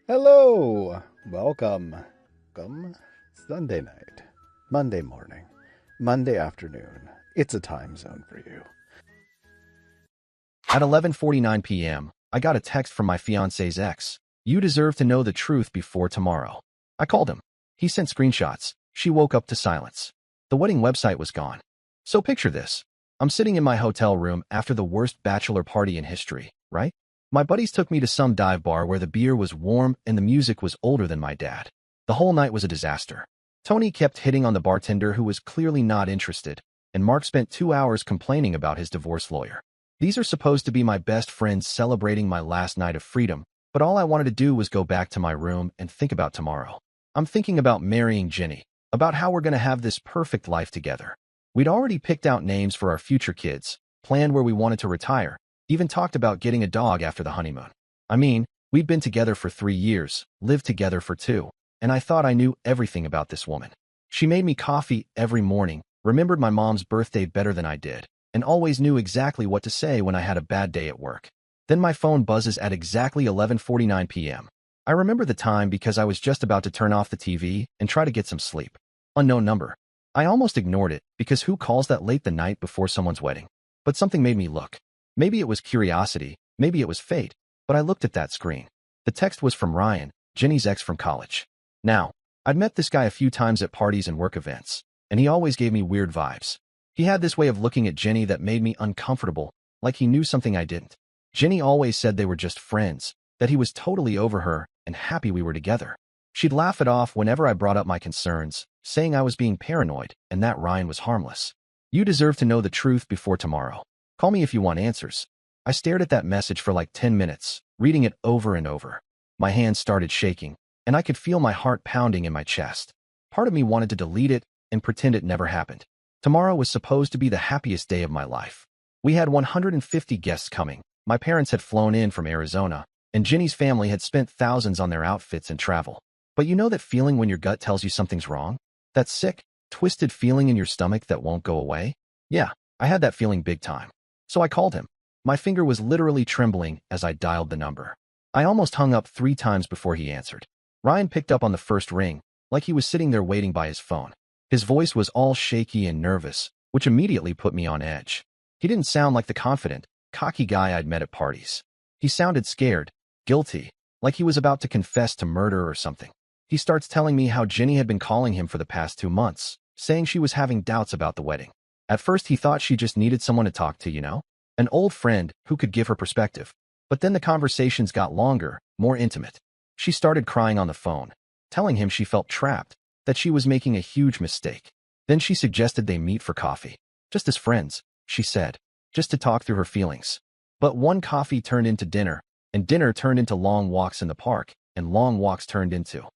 Hello! Welcome. Welcome. Sunday night, Monday morning, Monday afternoon. It's a time zone for you. At 11:49 p.m., I got a text from my fiancée's ex. You deserve to know the truth before tomorrow. I called him. He sent screenshots. She woke up to silence. The wedding website was gone. So picture this. I'm sitting in my hotel room after the worst bachelor party in history, right? My buddies took me to some dive bar where the beer was warm and the music was older than my dad. The whole night was a disaster. Tony kept hitting on the bartender who was clearly not interested, and Mark spent 2 hours complaining about his divorce lawyer. These are supposed to be my best friends celebrating my last night of freedom, but all I wanted to do was go back to my room and think about tomorrow. I'm thinking about marrying Jenny, about how we're going to have this perfect life together. We'd already picked out names for our future kids, planned where we wanted to retire, even talked about getting a dog after the honeymoon. I mean, we'd been together for 3 years, lived together for 2, and I thought I knew everything about this woman. She made me coffee every morning, remembered my mom's birthday better than I did, and always knew exactly what to say when I had a bad day at work. Then my phone buzzes at exactly 11:49 p.m. I remember the time because I was just about to turn off the TV and try to get some sleep. Unknown number. I almost ignored it because who calls that late the night before someone's wedding? But something made me look. Maybe it was curiosity, maybe it was fate, but I looked at that screen. The text was from Ryan, Jenny's ex from college. Now, I'd met this guy a few times at parties and work events, and he always gave me weird vibes. He had this way of looking at Jenny that made me uncomfortable, like he knew something I didn't. Jenny always said they were just friends, that he was totally over her and happy we were together. She'd laugh it off whenever I brought up my concerns, saying I was being paranoid and that Ryan was harmless. You deserve to know the truth before tomorrow. Call me if you want answers. I stared at that message for like 10 minutes, reading it over and over. My hands started shaking, and I could feel my heart pounding in my chest. Part of me wanted to delete it and pretend it never happened. Tomorrow was supposed to be the happiest day of my life. We had 150 guests coming. My parents had flown in from Arizona, and Jenny's family had spent thousands on their outfits and travel. But you know that feeling when your gut tells you something's wrong? That sick, twisted feeling in your stomach that won't go away? Yeah, I had that feeling big time. So I called him. My finger was literally trembling as I dialed the number. I almost hung up 3 times before he answered. Ryan picked up on the first ring, like he was sitting there waiting by his phone. His voice was all shaky and nervous, which immediately put me on edge. He didn't sound like the confident, cocky guy I'd met at parties. He sounded scared, guilty, like he was about to confess to murder or something. He starts telling me how Jenny had been calling him for the past 2 months, saying she was having doubts about the wedding. At first he thought she just needed someone to talk to, an old friend who could give her perspective. But then the conversations got longer, more intimate. She started crying on the phone, telling him she felt trapped, that she was making a huge mistake. Then she suggested they meet for coffee. Just as friends, she said, just to talk through her feelings. But one coffee turned into dinner, and dinner turned into long walks in the park, and long walks turned into...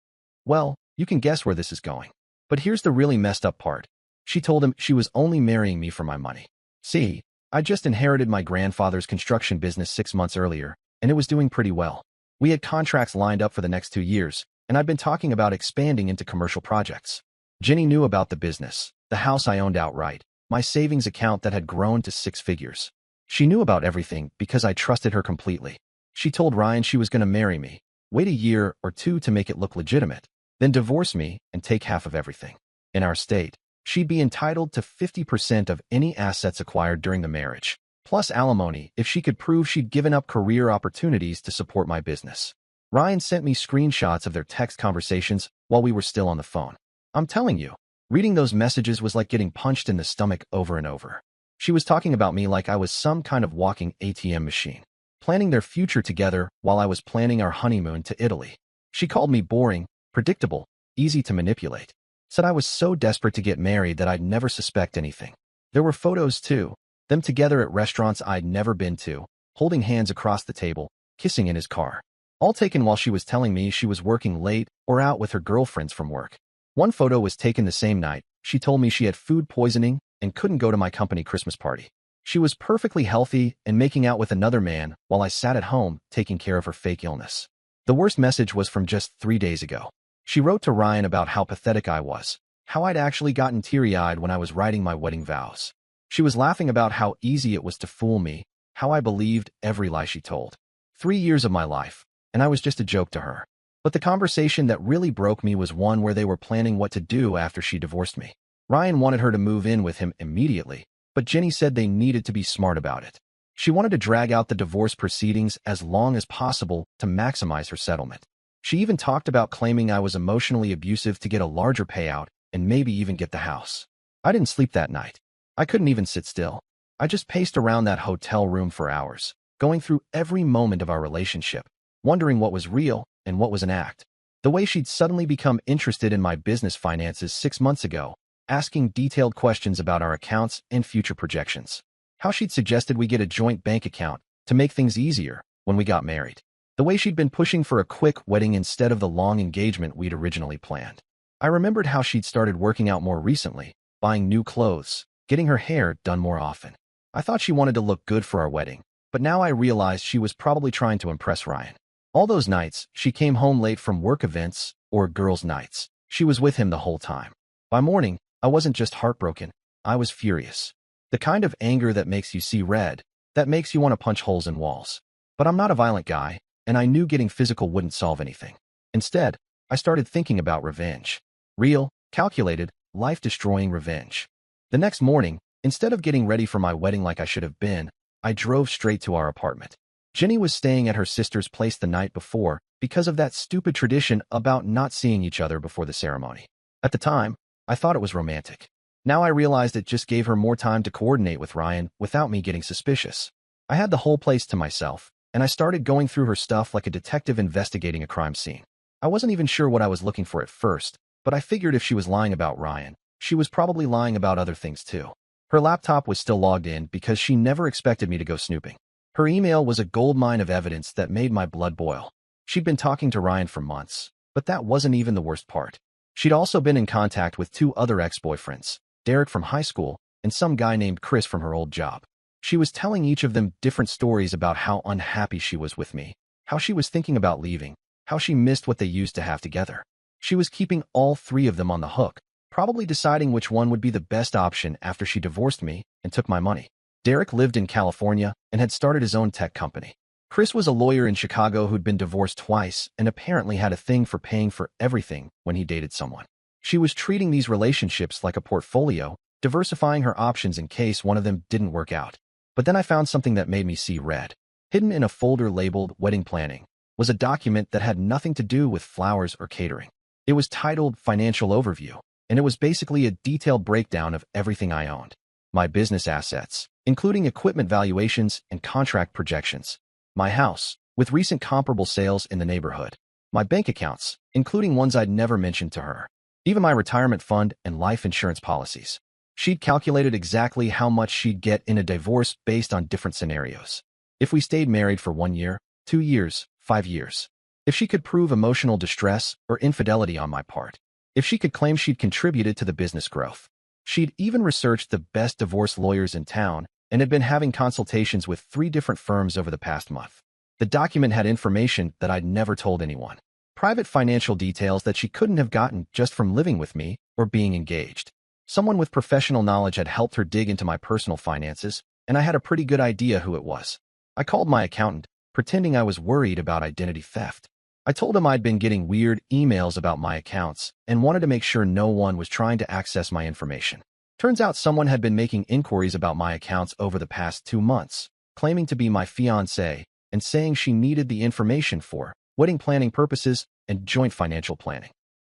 Well, you can guess where this is going. But here's the really messed up part. She told him she was only marrying me for my money. See, I just inherited my grandfather's construction business 6 months earlier, and it was doing pretty well. We had contracts lined up for the next 2 years, and I've been talking about expanding into commercial projects. Jenny knew about the business, the house I owned outright, my savings account that had grown to 6 figures. She knew about everything because I trusted her completely. She told Ryan she was going to marry me, wait a year or 2 to make it look legitimate, then divorce me and take half of everything. In our state, she'd be entitled to 50% of any assets acquired during the marriage, plus alimony if she could prove she'd given up career opportunities to support my business. Ryan sent me screenshots of their text conversations while we were still on the phone. I'm telling you, reading those messages was like getting punched in the stomach over and over. She was talking about me like I was some kind of walking ATM machine, planning their future together while I was planning our honeymoon to Italy. She called me boring, predictable, easy to manipulate. Said I was so desperate to get married that I'd never suspect anything. There were photos too, them together at restaurants I'd never been to, holding hands across the table, kissing in his car. All taken while she was telling me she was working late or out with her girlfriends from work. One photo was taken the same night. She told me she had food poisoning and couldn't go to my company Christmas party. She was perfectly healthy and making out with another man while I sat at home taking care of her fake illness. The worst message was from just 3 days ago. She wrote to Ryan about how pathetic I was, how I'd actually gotten teary-eyed when I was writing my wedding vows. She was laughing about how easy it was to fool me, how I believed every lie she told. 3 years of my life, and I was just a joke to her. But the conversation that really broke me was one where they were planning what to do after she divorced me. Ryan wanted her to move in with him immediately, but Jenny said they needed to be smart about it. She wanted to drag out the divorce proceedings as long as possible to maximize her settlement. She even talked about claiming I was emotionally abusive to get a larger payout and maybe even get the house. I didn't sleep that night. I couldn't even sit still. I just paced around that hotel room for hours, going through every moment of our relationship, wondering what was real and what was an act. The way she'd suddenly become interested in my business finances 6 months ago, asking detailed questions about our accounts and future projections. How she'd suggested we get a joint bank account to make things easier when we got married. The way she'd been pushing for a quick wedding instead of the long engagement we'd originally planned. I remembered how she'd started working out more recently, buying new clothes, getting her hair done more often. I thought she wanted to look good for our wedding, but now I realized she was probably trying to impress Ryan. All those nights, she came home late from work events or girls' nights. She was with him the whole time. By morning, I wasn't just heartbroken, I was furious. The kind of anger that makes you see red, that makes you want to punch holes in walls. But I'm not a violent guy, and I knew getting physical wouldn't solve anything. Instead, I started thinking about revenge. Real, calculated, life-destroying revenge. The next morning, instead of getting ready for my wedding like I should have been, I drove straight to our apartment. Jenny was staying at her sister's place the night before because of that stupid tradition about not seeing each other before the ceremony. At the time, I thought it was romantic. Now I realized it just gave her more time to coordinate with Ryan without me getting suspicious. I had the whole place to myself, and I started going through her stuff like a detective investigating a crime scene. I wasn't even sure what I was looking for at first, but I figured if she was lying about Ryan, she was probably lying about other things too. Her laptop was still logged in because she never expected me to go snooping. Her email was a goldmine of evidence that made my blood boil. She'd been talking to Ryan for months, but that wasn't even the worst part. She'd also been in contact with 2 other ex-boyfriends, Derek from high school and some guy named Chris from her old job. She was telling each of them different stories about how unhappy she was with me, how she was thinking about leaving, how she missed what they used to have together. She was keeping all 3 of them on the hook, probably deciding which one would be the best option after she divorced me and took my money. Derek lived in California and had started his own tech company. Chris was a lawyer in Chicago who'd been divorced twice and apparently had a thing for paying for everything when he dated someone. She was treating these relationships like a portfolio, diversifying her options in case one of them didn't work out. But then I found something that made me see red. Hidden in a folder labeled Wedding Planning was a document that had nothing to do with flowers or catering. It was titled Financial Overview, and it was basically a detailed breakdown of everything I owned. My business assets, including equipment valuations and contract projections. My house, with recent comparable sales in the neighborhood. My bank accounts, including ones I'd never mentioned to her. Even my retirement fund and life insurance policies. She'd calculated exactly how much she'd get in a divorce based on different scenarios. If we stayed married for 1 year, 2 years, 5 years. If she could prove emotional distress or infidelity on my part. If she could claim she'd contributed to the business growth. She'd even researched the best divorce lawyers in town and had been having consultations with 3 different firms over the past month. The document had information that I'd never told anyone. Private financial details that she couldn't have gotten just from living with me or being engaged. Someone with professional knowledge had helped her dig into my personal finances, and I had a pretty good idea who it was. I called my accountant, pretending I was worried about identity theft. I told him I'd been getting weird emails about my accounts and wanted to make sure no one was trying to access my information. Turns out someone had been making inquiries about my accounts over the past 2 months, claiming to be my fiancée and saying she needed the information for wedding planning purposes and joint financial planning.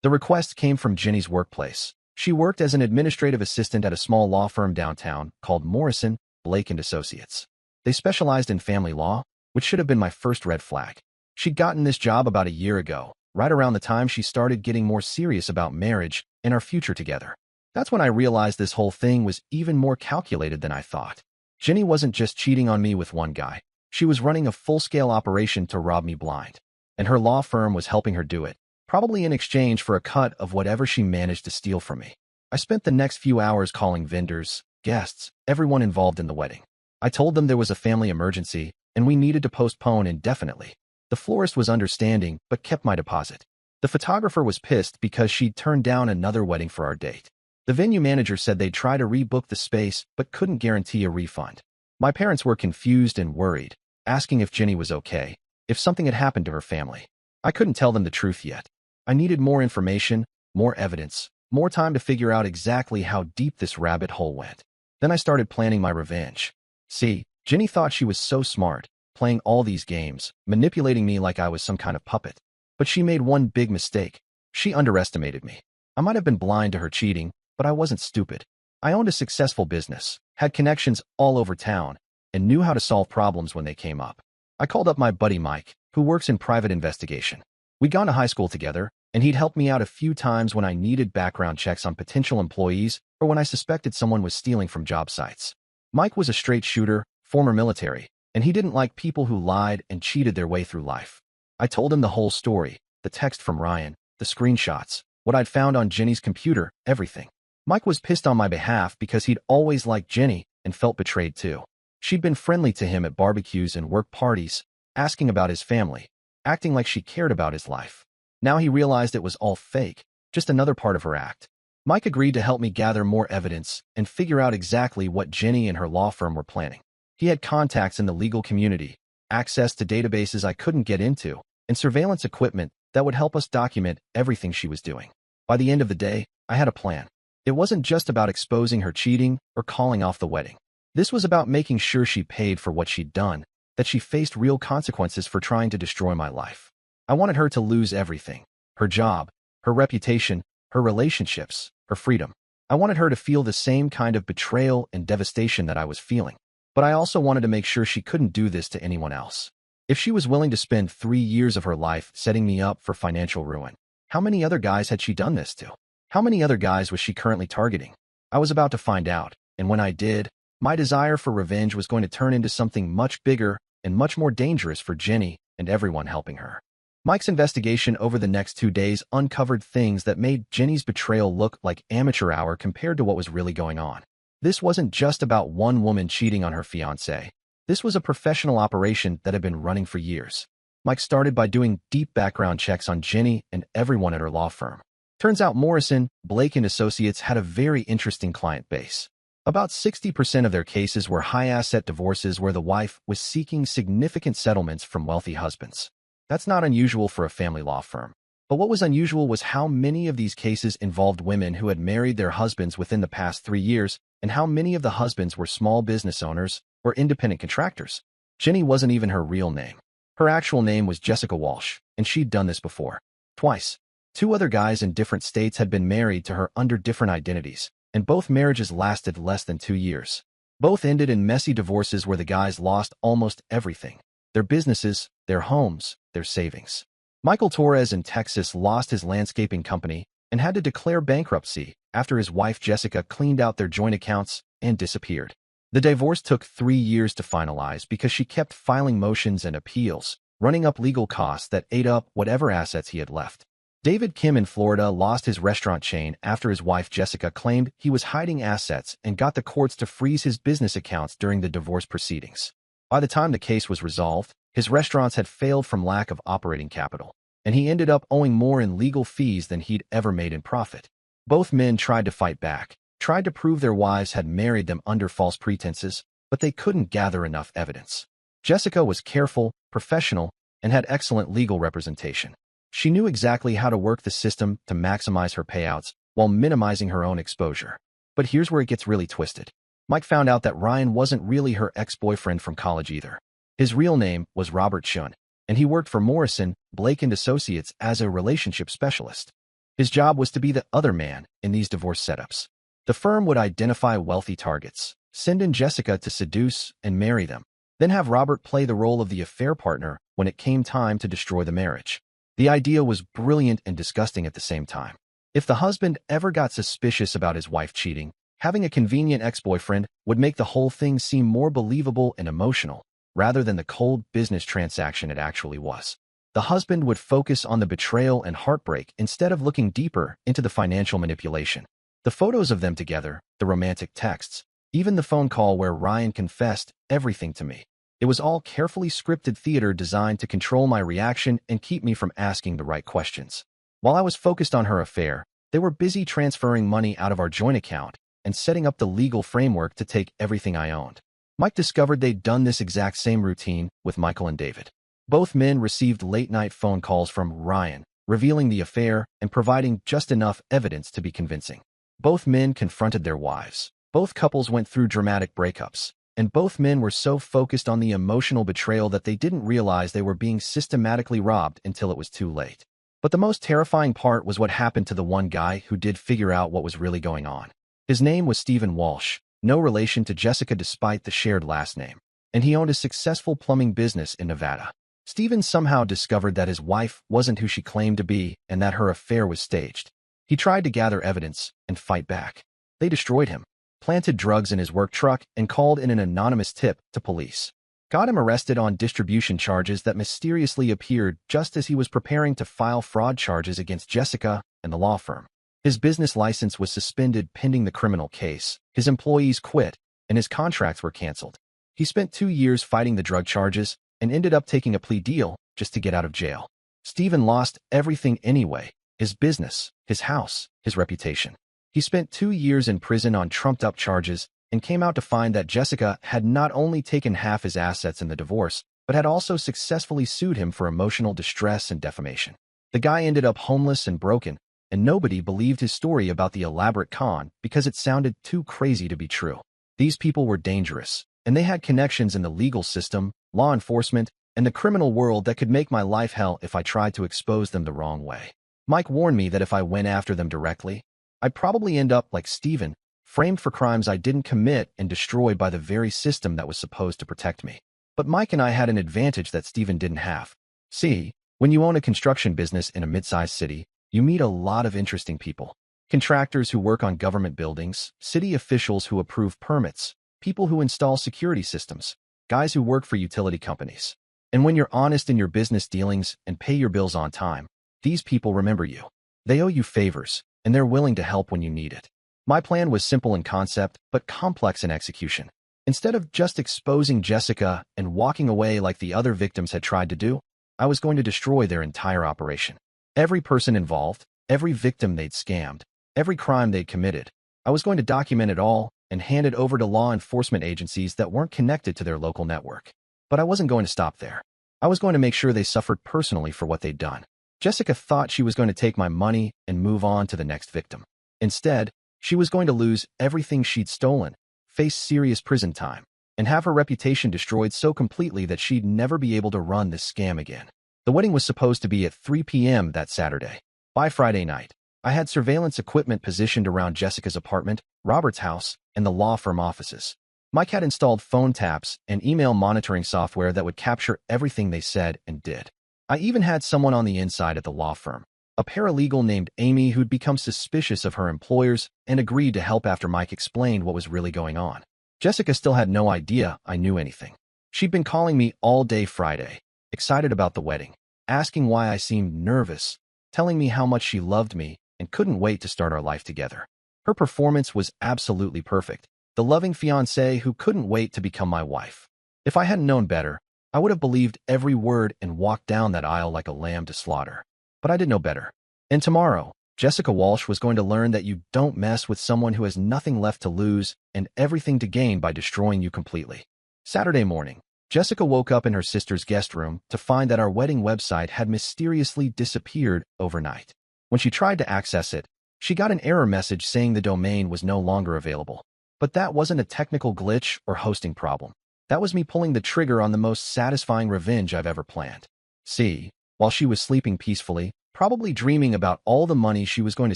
The request came from Jenny's workplace. She worked as an administrative assistant at a small law firm downtown called Morrison, Blake & Associates. They specialized in family law, which should have been my first red flag. She'd gotten this job about a year ago, right around the time she started getting more serious about marriage and our future together. That's when I realized this whole thing was even more calculated than I thought. Jenny wasn't just cheating on me with one guy. She was running a full-scale operation to rob me blind. And her law firm was helping her do it, probably in exchange for a cut of whatever she managed to steal from me. I spent the next few hours calling vendors, guests, everyone involved in the wedding. I told them there was a family emergency and we needed to postpone indefinitely. The florist was understanding but kept my deposit. The photographer was pissed because she'd turned down another wedding for our date. The venue manager said they'd try to rebook the space but couldn't guarantee a refund. My parents were confused and worried, asking if Jenny was okay, if something had happened to her family. I couldn't tell them the truth yet. I needed more information, more evidence, more time to figure out exactly how deep this rabbit hole went. Then I started planning my revenge. See, Jenny thought she was so smart, playing all these games, manipulating me like I was some kind of puppet. But she made one big mistake. She underestimated me. I might have been blind to her cheating, but I wasn't stupid. I owned a successful business, had connections all over town, and knew how to solve problems when they came up. I called up my buddy Mike, who works in private investigation. We'd gone to high school together, and he'd helped me out a few times when I needed background checks on potential employees or when I suspected someone was stealing from job sites. Mike was a straight shooter, former military, and he didn't like people who lied and cheated their way through life. I told him the whole story, the text from Ryan, the screenshots, what I'd found on Jenny's computer, everything. Mike was pissed on my behalf because he'd always liked Jenny and felt betrayed too. She'd been friendly to him at barbecues and work parties, asking about his family, acting like she cared about his life. Now he realized it was all fake, just another part of her act. Mike agreed to help me gather more evidence and figure out exactly what Jenny and her law firm were planning. He had contacts in the legal community, access to databases I couldn't get into, and surveillance equipment that would help us document everything she was doing. By the end of the day, I had a plan. It wasn't just about exposing her cheating or calling off the wedding. This was about making sure she paid for what she'd done, that she faced real consequences for trying to destroy my life. I wanted her to lose everything: her job, her reputation, her relationships, her freedom. I wanted her to feel the same kind of betrayal and devastation that I was feeling. But I also wanted to make sure she couldn't do this to anyone else. If she was willing to spend 3 years of her life setting me up for financial ruin, how many other guys had she done this to? How many other guys was she currently targeting? I was about to find out, and when I did, my desire for revenge was going to turn into something much bigger and much more dangerous for Jenny and everyone helping her. Mike's investigation over the next 2 days uncovered things that made Jenny's betrayal look like amateur hour compared to what was really going on. This wasn't just about one woman cheating on her fiancé. This was a professional operation that had been running for years. Mike started by doing deep background checks on Jenny and everyone at her law firm. Turns out Morrison, Blake & Associates had a very interesting client base. About 60% of their cases were high-asset divorces where the wife was seeking significant settlements from wealthy husbands. That's not unusual for a family law firm. But what was unusual was how many of these cases involved women who had married their husbands within the past 3 years, and how many of the husbands were small business owners or independent contractors. Jenny wasn't even her real name. Her actual name was Jessica Walsh, and she'd done this before. Twice. 2 other guys in different states had been married to her under different identities, and both marriages lasted less than 2 years. Both ended in messy divorces where the guys lost almost everything: their businesses, their homes, their savings. Michael Torres in Texas lost his landscaping company and had to declare bankruptcy after his wife Jessica cleaned out their joint accounts and disappeared. The divorce took 3 years to finalize because she kept filing motions and appeals, running up legal costs that ate up whatever assets he had left. David Kim in Florida lost his restaurant chain after his wife Jessica claimed he was hiding assets and got the courts to freeze his business accounts during the divorce proceedings. By the time the case was resolved, his restaurants had failed from lack of operating capital, and he ended up owing more in legal fees than he'd ever made in profit. Both men tried to fight back, tried to prove their wives had married them under false pretenses, but they couldn't gather enough evidence. Jessica was careful, professional, and had excellent legal representation. She knew exactly how to work the system to maximize her payouts while minimizing her own exposure. But here's where it gets really twisted. Mike found out that Ryan wasn't really her ex-boyfriend from college either. His real name was Robert Shun, and he worked for Morrison, Blake & Associates as a relationship specialist. His job was to be the other man in these divorce setups. The firm would identify wealthy targets, send in Jessica to seduce and marry them, then have Robert play the role of the affair partner when it came time to destroy the marriage. The idea was brilliant and disgusting at the same time. If the husband ever got suspicious about his wife cheating, having a convenient ex-boyfriend would make the whole thing seem more believable and emotional, rather than the cold business transaction it actually was. The husband would focus on the betrayal and heartbreak instead of looking deeper into the financial manipulation. The photos of them together, the romantic texts, even the phone call where Ryan confessed everything to me. It was all carefully scripted theater designed to control my reaction and keep me from asking the right questions. While I was focused on her affair, they were busy transferring money out of our joint account and setting up the legal framework to take everything I owned. Mike discovered they'd done this exact same routine with Michael and David. Both men received late-night phone calls from Ryan, revealing the affair and providing just enough evidence to be convincing. Both men confronted their wives. Both couples went through dramatic breakups, and both men were so focused on the emotional betrayal that they didn't realize they were being systematically robbed until it was too late. But the most terrifying part was what happened to the one guy who did figure out what was really going on. His name was Stephen Walsh, no relation to Jessica despite the shared last name, and he owned a successful plumbing business in Nevada. Stephen somehow discovered that his wife wasn't who she claimed to be and that her affair was staged. He tried to gather evidence and fight back. They destroyed him, planted drugs in his work truck, and called in an anonymous tip to police. Got him arrested on distribution charges that mysteriously appeared just as he was preparing to file fraud charges against Jessica and the law firm. His business license was suspended pending the criminal case, his employees quit, and his contracts were canceled. He spent 2 years fighting the drug charges and ended up taking a plea deal just to get out of jail. Stephen lost everything anyway: his business, his house, his reputation. He spent 2 years in prison on trumped-up charges and came out to find that Jessica had not only taken half his assets in the divorce, but had also successfully sued him for emotional distress and defamation. The guy ended up homeless and broken, and nobody believed his story about the elaborate con because it sounded too crazy to be true. These people were dangerous, and they had connections in the legal system, law enforcement, and the criminal world that could make my life hell if I tried to expose them the wrong way. Mike warned me that if I went after them directly, I'd probably end up like Stephen, framed for crimes I didn't commit and destroyed by the very system that was supposed to protect me. But Mike and I had an advantage that Stephen didn't have. See, when you own a construction business in a mid-sized city, you meet a lot of interesting people. Contractors who work on government buildings, city officials who approve permits, people who install security systems, guys who work for utility companies. And when you're honest in your business dealings and pay your bills on time, these people remember you. They owe you favors, and they're willing to help when you need it. My plan was simple in concept, but complex in execution. Instead of just exposing Jessica and walking away like the other victims had tried to do, I was going to destroy their entire operation. Every person involved, every victim they'd scammed, every crime they'd committed. I was going to document it all and hand it over to law enforcement agencies that weren't connected to their local network. But I wasn't going to stop there. I was going to make sure they suffered personally for what they'd done. Jessica thought she was going to take my money and move on to the next victim. Instead, she was going to lose everything she'd stolen, face serious prison time, and have her reputation destroyed so completely that she'd never be able to run this scam again. The wedding was supposed to be at 3 p.m. that Saturday. By Friday night, I had surveillance equipment positioned around Jessica's apartment, Robert's house, and the law firm offices. Mike had installed phone taps and email monitoring software that would capture everything they said and did. I even had someone on the inside at the law firm, a paralegal named Amy who'd become suspicious of her employers and agreed to help after Mike explained what was really going on. Jessica still had no idea I knew anything. She'd been calling me all day Friday, excited about the wedding, asking why I seemed nervous, telling me how much she loved me and couldn't wait to start our life together. Her performance was absolutely perfect, the loving fiancée who couldn't wait to become my wife. If I hadn't known better, I would have believed every word and walked down that aisle like a lamb to slaughter. But I did know better. And tomorrow, Jessica Walsh was going to learn that you don't mess with someone who has nothing left to lose and everything to gain by destroying you completely. Saturday morning, Jessica woke up in her sister's guest room to find that our wedding website had mysteriously disappeared overnight. When she tried to access it, she got an error message saying the domain was no longer available. But that wasn't a technical glitch or hosting problem. That was me pulling the trigger on the most satisfying revenge I've ever planned. See, while she was sleeping peacefully, probably dreaming about all the money she was going to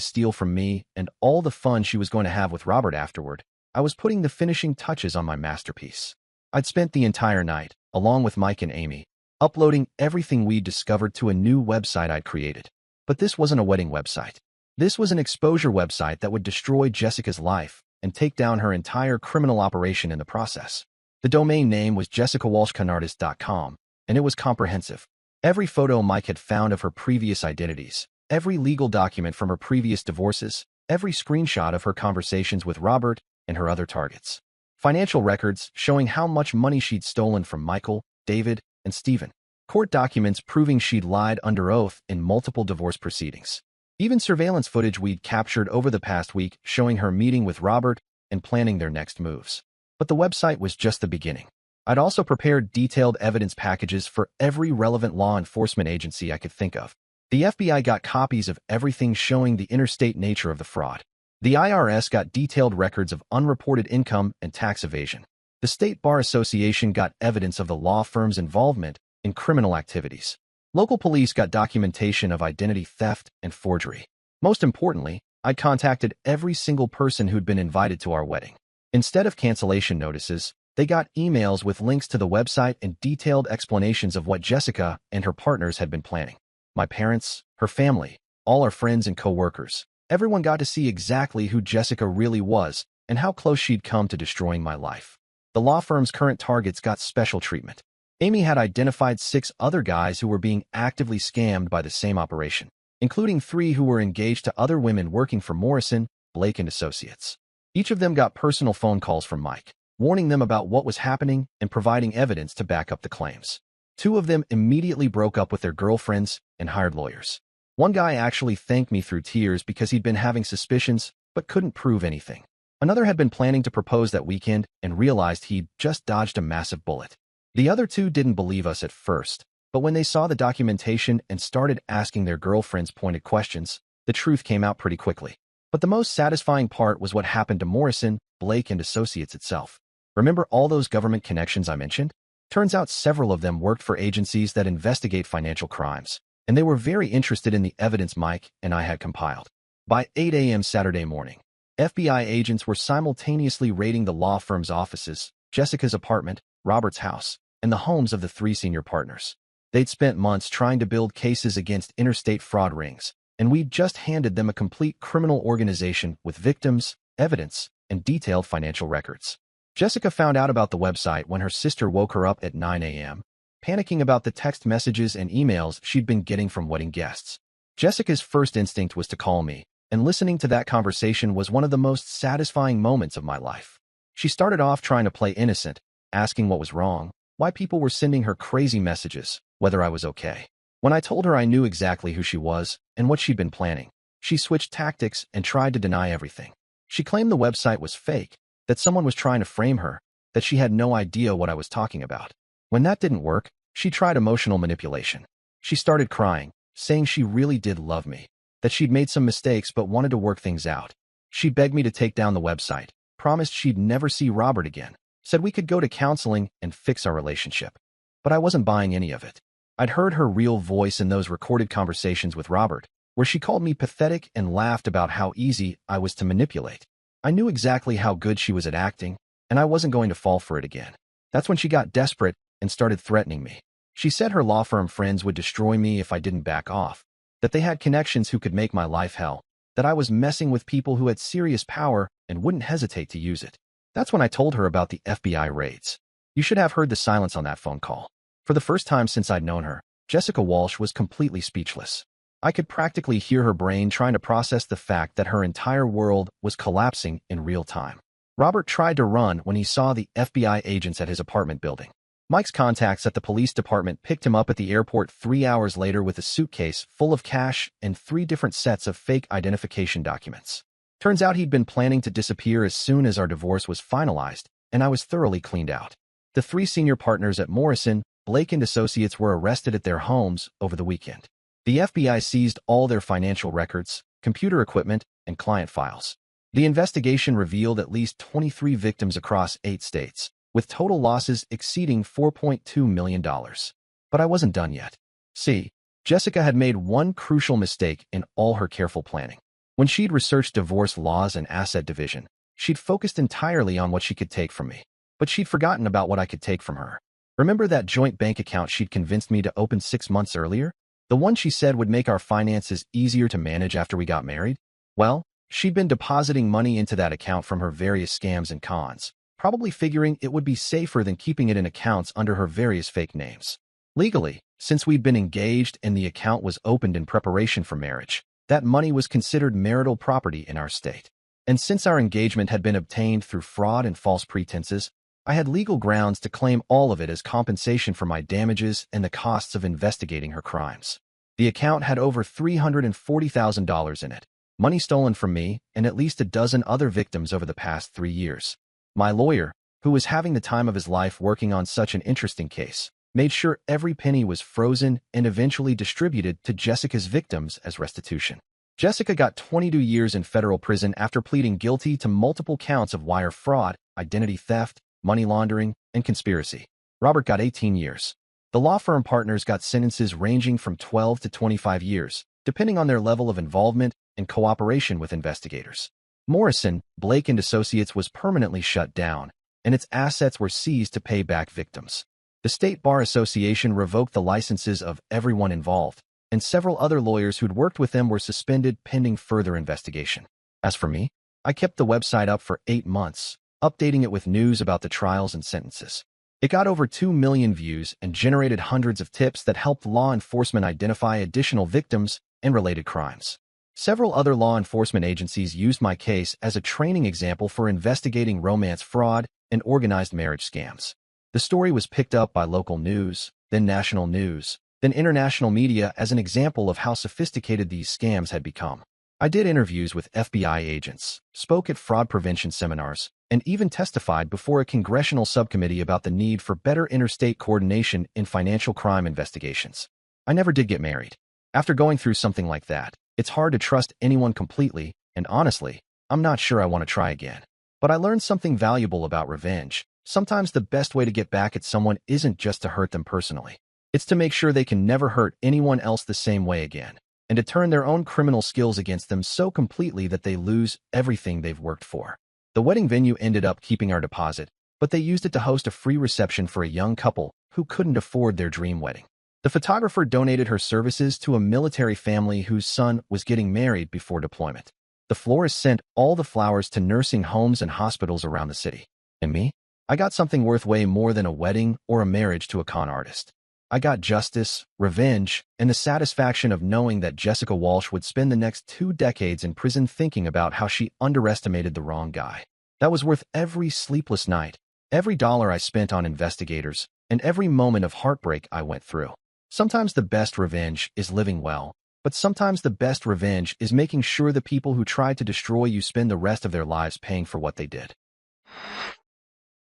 steal from me and all the fun she was going to have with Robert afterward, I was putting the finishing touches on my masterpiece. I'd spent the entire night, along with Mike and Amy, uploading everything we'd discovered to a new website I'd created. But this wasn't a wedding website. This was an exposure website that would destroy Jessica's life and take down her entire criminal operation in the process. The domain name was jessicawalshconartist.com, and it was comprehensive. Every photo Mike had found of her previous identities, every legal document from her previous divorces, every screenshot of her conversations with Robert and her other targets. Financial records showing how much money she'd stolen from Michael, David, and Stephen. Court documents proving she'd lied under oath in multiple divorce proceedings. Even surveillance footage we'd captured over the past week showing her meeting with Robert and planning their next moves. But the website was just the beginning. I'd also prepared detailed evidence packages for every relevant law enforcement agency I could think of. The FBI got copies of everything showing the interstate nature of the fraud. The IRS got detailed records of unreported income and tax evasion. The State Bar Association got evidence of the law firm's involvement in criminal activities. Local police got documentation of identity theft and forgery. Most importantly, I'd contacted every single person who'd been invited to our wedding. Instead of cancellation notices, they got emails with links to the website and detailed explanations of what Jessica and her partners had been planning. My parents, her family, all our friends and co-workers, everyone got to see exactly who Jessica really was and how close she'd come to destroying my life. The law firm's current targets got special treatment. Amy had identified 6 other guys who were being actively scammed by the same operation, including 3 who were engaged to other women working for Morrison, Blake and Associates. Each of them got personal phone calls from Mike, warning them about what was happening and providing evidence to back up the claims. 2 of them immediately broke up with their girlfriends and hired lawyers. One guy actually thanked me through tears because he'd been having suspicions but couldn't prove anything. Another had been planning to propose that weekend and realized he'd just dodged a massive bullet. The other 2 didn't believe us at first, but when they saw the documentation and started asking their girlfriends pointed questions, the truth came out pretty quickly. But the most satisfying part was what happened to Morrison, Blake and Associates itself. Remember all those government connections I mentioned? Turns out several of them worked for agencies that investigate financial crimes, and they were very interested in the evidence Mike and I had compiled. By 8 a.m. Saturday morning, FBI agents were simultaneously raiding the law firm's offices, Jessica's apartment, Robert's house, and the homes of the 3 senior partners. They'd spent months trying to build cases against interstate fraud rings, and we'd just handed them a complete criminal organization with victims, evidence, and detailed financial records. Jessica found out about the website when her sister woke her up at 9 a.m., panicking about the text messages and emails she'd been getting from wedding guests. Jessica's first instinct was to call me, and listening to that conversation was one of the most satisfying moments of my life. She started off trying to play innocent, asking what was wrong, why people were sending her crazy messages, whether I was okay. When I told her I knew exactly who she was and what she'd been planning, she switched tactics and tried to deny everything. She claimed the website was fake, that someone was trying to frame her, that she had no idea what I was talking about. When that didn't work, she tried emotional manipulation. She started crying, saying she really did love me, that she'd made some mistakes but wanted to work things out. She begged me to take down the website, promised she'd never see Robert again, said we could go to counseling and fix our relationship. But I wasn't buying any of it. I'd heard her real voice in those recorded conversations with Robert, where she called me pathetic and laughed about how easy I was to manipulate. I knew exactly how good she was at acting, and I wasn't going to fall for it again. That's when she got desperate and started threatening me. She said her law firm friends would destroy me if I didn't back off, that they had connections who could make my life hell, that I was messing with people who had serious power and wouldn't hesitate to use it. That's when I told her about the FBI raids. You should have heard the silence on that phone call. For the first time since I'd known her, Jessica Walsh was completely speechless. I could practically hear her brain trying to process the fact that her entire world was collapsing in real time. Robert tried to run when he saw the FBI agents at his apartment building. Mike's contacts at the police department picked him up at the airport 3 hours later with a suitcase full of cash and 3 different sets of fake identification documents. Turns out he'd been planning to disappear as soon as our divorce was finalized, and I was thoroughly cleaned out. The 3 senior partners at Morrison, Blake and Associates were arrested at their homes over the weekend. The FBI seized all their financial records, computer equipment, and client files. The investigation revealed at least 23 victims across 8 states, with total losses exceeding $4.2 million. But I wasn't done yet. See, Jessica had made one crucial mistake in all her careful planning. When she'd researched divorce laws and asset division, she'd focused entirely on what she could take from me. But she'd forgotten about what I could take from her. Remember that joint bank account she'd convinced me to open 6 months earlier? The one she said would make our finances easier to manage after we got married? Well, she'd been depositing money into that account from her various scams and cons, probably figuring it would be safer than keeping it in accounts under her various fake names. Legally, since we'd been engaged and the account was opened in preparation for marriage, that money was considered marital property in our state. And since our engagement had been obtained through fraud and false pretenses, I had legal grounds to claim all of it as compensation for my damages and the costs of investigating her crimes. The account had over $340,000 in it, money stolen from me and at least a dozen other victims over the past 3 years. My lawyer, who was having the time of his life working on such an interesting case, made sure every penny was frozen and eventually distributed to Jessica's victims as restitution. Jessica got 22 years in federal prison after pleading guilty to multiple counts of wire fraud, identity theft, money laundering, and conspiracy. Robert got 18 years. The law firm partners got sentences ranging from 12 to 25 years, depending on their level of involvement and cooperation with investigators. Morrison, Blake and Associates was permanently shut down, and its assets were seized to pay back victims. The State Bar Association revoked the licenses of everyone involved, and several other lawyers who'd worked with them were suspended pending further investigation. As for me, I kept the website up for 8 months, updating it with news about the trials and sentences. It got over 2 million views and generated hundreds of tips that helped law enforcement identify additional victims and related crimes. Several other law enforcement agencies used my case as a training example for investigating romance fraud and organized marriage scams. The story was picked up by local news, then national news, then international media as an example of how sophisticated these scams had become. I did interviews with FBI agents, spoke at fraud prevention seminars, and even testified before a congressional subcommittee about the need for better interstate coordination in financial crime investigations. I never did get married. After going through something like that, it's hard to trust anyone completely, and honestly, I'm not sure I want to try again. But I learned something valuable about revenge. Sometimes the best way to get back at someone isn't just to hurt them personally. It's to make sure they can never hurt anyone else the same way again, and to turn their own criminal skills against them so completely that they lose everything they've worked for. The wedding venue ended up keeping our deposit, but they used it to host a free reception for a young couple who couldn't afford their dream wedding. The photographer donated her services to a military family whose son was getting married before deployment. The florist sent all the flowers to nursing homes and hospitals around the city. And me? I got something worth way more than a wedding or a marriage to a con artist. I got justice, revenge, and the satisfaction of knowing that Jessica Walsh would spend the next 2 decades in prison thinking about how she underestimated the wrong guy. That was worth every sleepless night, every dollar I spent on investigators, and every moment of heartbreak I went through. Sometimes the best revenge is living well, but sometimes the best revenge is making sure the people who tried to destroy you spend the rest of their lives paying for what they did.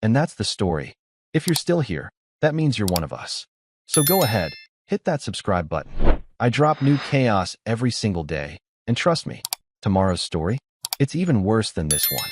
And that's the story. If you're still here, that means you're one of us. So go ahead, hit that subscribe button. I drop new chaos every single day, and trust me, tomorrow's story, it's even worse than this one.